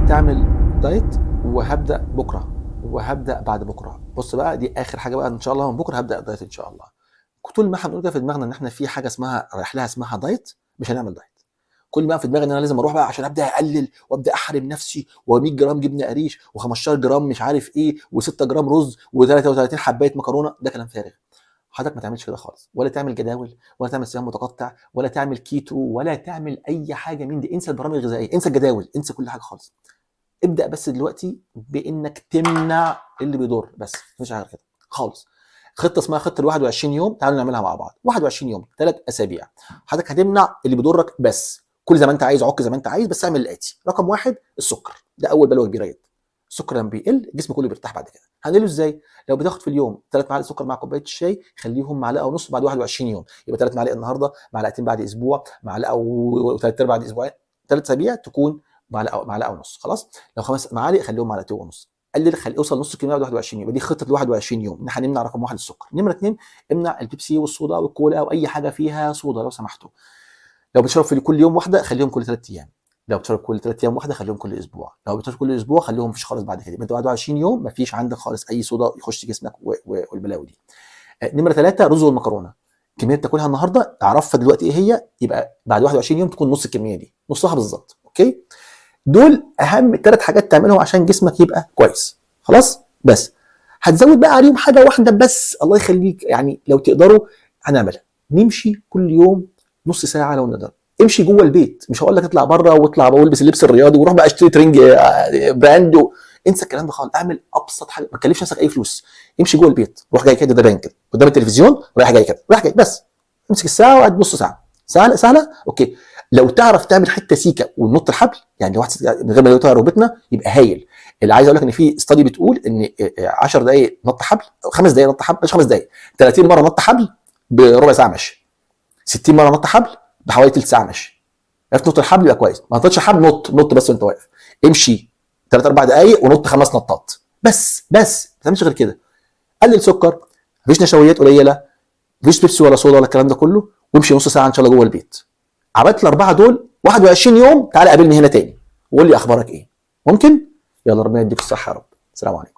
تعمل دايت وهبدا بكره وهبدا بعد بكره. بص بقى، دي اخر حاجه بقى، ان شاء الله من بكره هبدا دايت ان شاء الله. طول ما احنا بنقول كده في دماغنا ان احنا في حاجه اسمها رايح لها اسمها دايت، مش هنعمل دايت. كل ما في دماغي ان انا لازم اروح بقى عشان ابدا اقلل وابدا احرم نفسي، و100 جرام جبنه قريش و15 جرام مش عارف ايه و6 جرام رز و33 حبايه مكرونه، ده كلام فارغ. حضرتك ما تعملش كده خالص، ولا تعمل جداول، ولا تعمل صيام متقطع، ولا تعمل كيتو، ولا تعمل اي حاجه من دي. انسى البرامج الغذائيه، انسى الجداول، انسى كل حاجه خالص. ابدا بس دلوقتي بانك تمنع اللي بيضر، بس مش حاجه كده خالص. خطه اسمها خطه ال 21 يوم، تعالوا نعملها مع بعض. 21 يوم 3 اسابيع، حضرتك هتمنع اللي بيضرك بس. كل زي ما انت عايز، عك زي ما انت عايز، بس اعمل الاتي. رقم واحد، السكر، ده اول بلوه كبيره جدا. السكر لما بيقل الجسم كله بيرتاح بعد كده. هنقله ازاي؟ لو بتاخد في اليوم 3 معالق سكر مع كوبايه الشاي، خليهم معلقه ونص بعد 21 يوم، يبقى 3 معالق النهارده، معلقتين بعد اسبوع، معلقه وثلاث ارباع بعد اسبوعين، 3 اسابيع تكون معلقه ونص. خلاص. لو 5 معالق خليهم معلقتين ونص. قلل، خلي اوصل نص كميه بعد 21 يوم. يبقى دي خطه ال 21 يوم، ان احنا هنمنع رقم واحد السكر. نمره اثنين، امنع البيبسي والصودا والكولا واي حاجه فيها صودا لو سمحتوا. لو بتشرب في كل يوم واحده، خليهم كل 3 ايام. لو بتشرب كل 3 ايام واحده، خليهم كل اسبوع. لو بتشرب كل اسبوع، خليهم مفيش خالص بعد كده. يبقى 21 يوم مفيش عندك خالص اي صودا يخش جسمك والبلاوي دي. نمره 3، رز والمكرونه. كميه تاكلها النهارده اعرفها دلوقتي ايه هي، يبقى بعد 21 يوم تكون نص الكميه دي، نصها بالظبط. اوكي، دول اهم 3 حاجات تعملهم عشان جسمك يبقى كويس. خلاص. بس هتزود بقى عليهم حاجه واحده بس، الله يخليك، يعني لو تقدروا هنعملها. نمشي كل يوم نص ساعه لو نقدر. امشي جوه البيت، مش هقول لك اطلع بره واطلع والبس اللبس الرياضي وروح بقى اشتري ترنج براند انسى الكلام ده خالص. اعمل ابسط حاجه، ما تكلفش نفسك اي فلوس. امشي جوه البيت، روح جاي كده، ده باين كده قدام التلفزيون، رايح جاي كده، رايح جاي، بس امسك الساعه وقعد نص ساعه. سهله سهله. اوكي. لو تعرف تعمل حته سيكه ونط الحبل، يعني واحد من غير ما يقطع ركبتنا، يبقى هايل. اللي عايز اقول لك ان في استادي بتقول ان 10 دقائق نط حبل، او 5 دقائق نط حبل، مش 5 دقائق، 30 مره نط حبل بربع ساعه مشي، 60 مره نط حبل بحوالي ثلث ساعه مشي. عرفت نط الحبل يبقى كويس. ما نطتش الحبل، نط بس وانت واقف. امشي 3 4 دقائق ونط 5 نطات بس ما تعملش غير كده. قلل سكر، مفيش نشويات قليله، مفيش بيبسي ولا صودا ولا الكلام ده كله، وامشي نص ساعه ان شاء الله جوه البيت. عملت الاربعه دول 21 يوم، تعالى قابلني هنا تاني وقول لي اخبارك ايه. ممكن؟ يلا ربنا يديك الصحه يا رب. السلام عليكم.